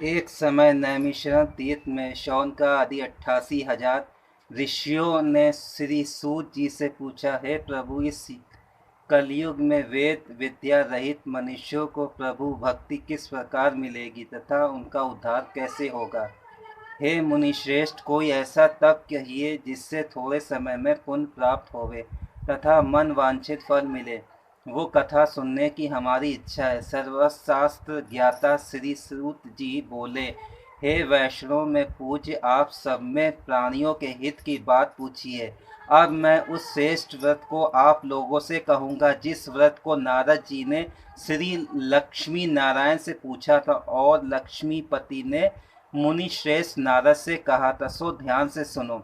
एक समय नैमिषारण्य तीर्थ में शौनका आदि 88,000 ऋषियों ने श्री सूत जी से पूछा, हे प्रभु, इस कलयुग में वेद विद्या रहित मनुष्यों को प्रभु भक्ति किस प्रकार मिलेगी तथा उनका उद्धार कैसे होगा। हे मुनिश्रेष्ठ, कोई ऐसा तप कहिए जिससे थोड़े समय में पुण्य प्राप्त होवे तथा मन वांछित फल मिले। वो कथा सुनने की हमारी इच्छा है। सर्वशास्त्र ज्ञाता श्री सूत जी बोले, हे वैष्णव में पूज्य, आप सब में प्राणियों के हित की बात पूछिए। अब मैं उस श्रेष्ठ व्रत को आप लोगों से कहूँगा जिस व्रत को नारद जी ने श्री लक्ष्मी नारायण से पूछा था और लक्ष्मीपति ने मुनि श्रेष्ठ नारद से कहा था। सो ध्यान से सुनो।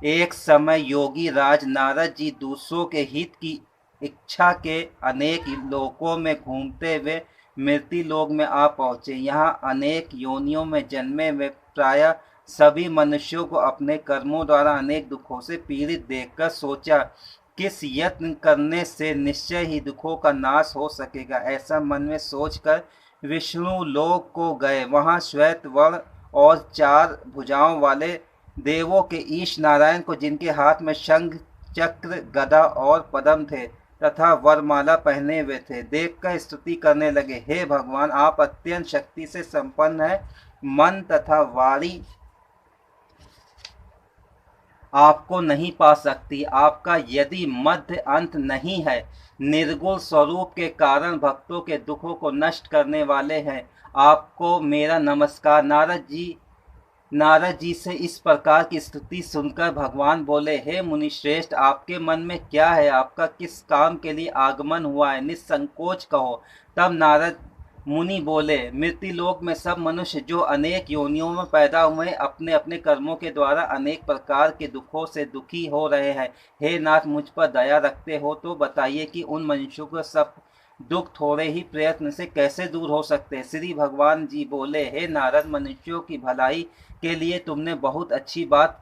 एक समय योगी राज नारद जी दूसरों के हित की इच्छा के अनेक लोकों में घूमते हुए मृत्यु लोक में आ पहुँचे। यहाँ अनेक योनियों में जन्मे वे प्रायः सभी मनुष्यों को अपने कर्मों द्वारा अनेक दुखों से पीड़ित देखकर सोचा, किस यत्न करने से निश्चय ही दुखों का नाश हो सकेगा। ऐसा मन में सोचकर विष्णु लोक को गए। वहाँ श्वेत वर्ण और 4 भुजाओं वाले देवों के ईश नारायण को, जिनके हाथ में शंख चक्र गदा और पद्म थे तथा वरमाला पहने हुए थे, देखकर स्तुति करने लगे। हे भगवान, आप अत्यंत शक्ति से संपन्न हैं। मन तथा वाणी आपको नहीं पा सकती। आपका यदि मध्य अंत नहीं है, निर्गुण स्वरूप के कारण भक्तों के दुखों को नष्ट करने वाले हैं। आपको मेरा नमस्कार। नारद जी से इस प्रकार की स्तुति सुनकर भगवान बोले, हे मुनिश्रेष्ठ, आपके मन में क्या है? आपका किस काम के लिए आगमन हुआ है? निसंकोच कहो। तब नारद मुनि बोले, मृत्युलोक में सब मनुष्य जो अनेक योनियों में पैदा हुए, अपने अपने कर्मों के द्वारा अनेक प्रकार के दुखों से दुखी हो रहे हैं। हे नाथ, मुझ पर दया रखते हो तो बताइए कि उन मनुष्यों को सब दुख थोड़े ही प्रयत्न से कैसे दूर हो सकते हैं। श्री भगवान जी बोले, हे नारद, मनुष्यों की भलाई के लिए तुमने बहुत अच्छी बात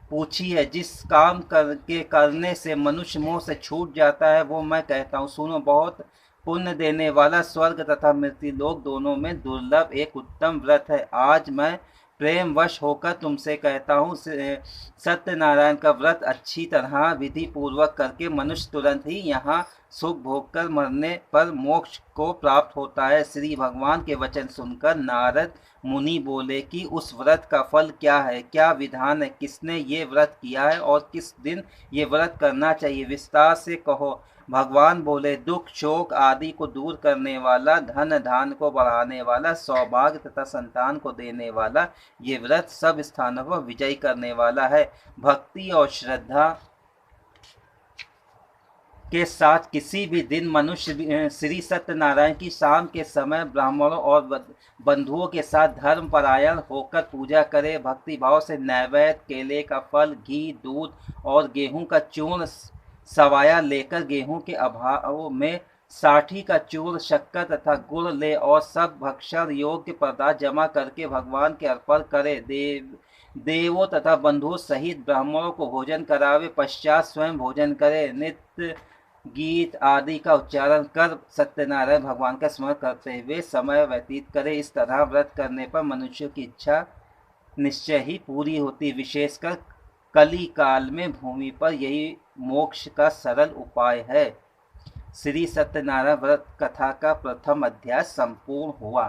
पूछी है। जिस काम करने से मनुष्य मोह से छूट जाता है वो मैं कहता हूँ, सुनो। बहुत पुण्य देने वाला, स्वर्ग तथा मृत्यु लोक दोनों में दुर्लभ एक उत्तम व्रत है। आज मैं प्रेम वश होकर तुमसे कहता हूँ, सत्यनारायण का व्रत अच्छी तरह विधि पूर्वक करके मनुष्य तुरंत ही यहाँ सुख भोग कर मरने पर मोक्ष को प्राप्त होता है। श्री भगवान के वचन सुनकर नारद मुनि बोले कि उस व्रत का फल क्या है, क्या विधान है, किसने ये व्रत किया है और किस दिन ये व्रत करना चाहिए, विस्तार से कहो। भगवान बोले, दुख शोक आदि को दूर करने वाला, धन धान को बढ़ाने वाला, सौभाग्य तथा संतान को देने वाला, ये व्रत सब स्थानों पर विजय करने वाला है। भक्ति और श्रद्धा के साथ किसी भी दिन मनुष्य श्री सत्यनारायण की शाम के समय ब्राह्मणों और बंधुओं के साथ धर्मपरायण होकर पूजा करे। भक्ति भाव से नैवेद्य, केले का फल, घी, दूध और गेहूं का चूर्ण सवाया लेकर गेहूं के अभाव में साठी का चूर्ण, शक्कर तथा गुड़ ले और सब भक्षण योग्य पदार्थ जमा करके भगवान के अर्पण करे। देवों तथा बंधुओं सहित ब्राह्मणों को भोजन करावे। पश्चात स्वयं भोजन करे। नित्य गीत आदि का उच्चारण कर सत्यनारायण भगवान का स्मरण करते हुए समय व्यतीत करे। इस तरह व्रत करने पर मनुष्यों की इच्छा निश्चय ही पूरी होती। विशेषकर कली काल में भूमि पर यही मोक्ष का सरल उपाय है। श्री सत्यनारायण व्रत कथा का प्रथम अध्याय संपूर्ण हुआ।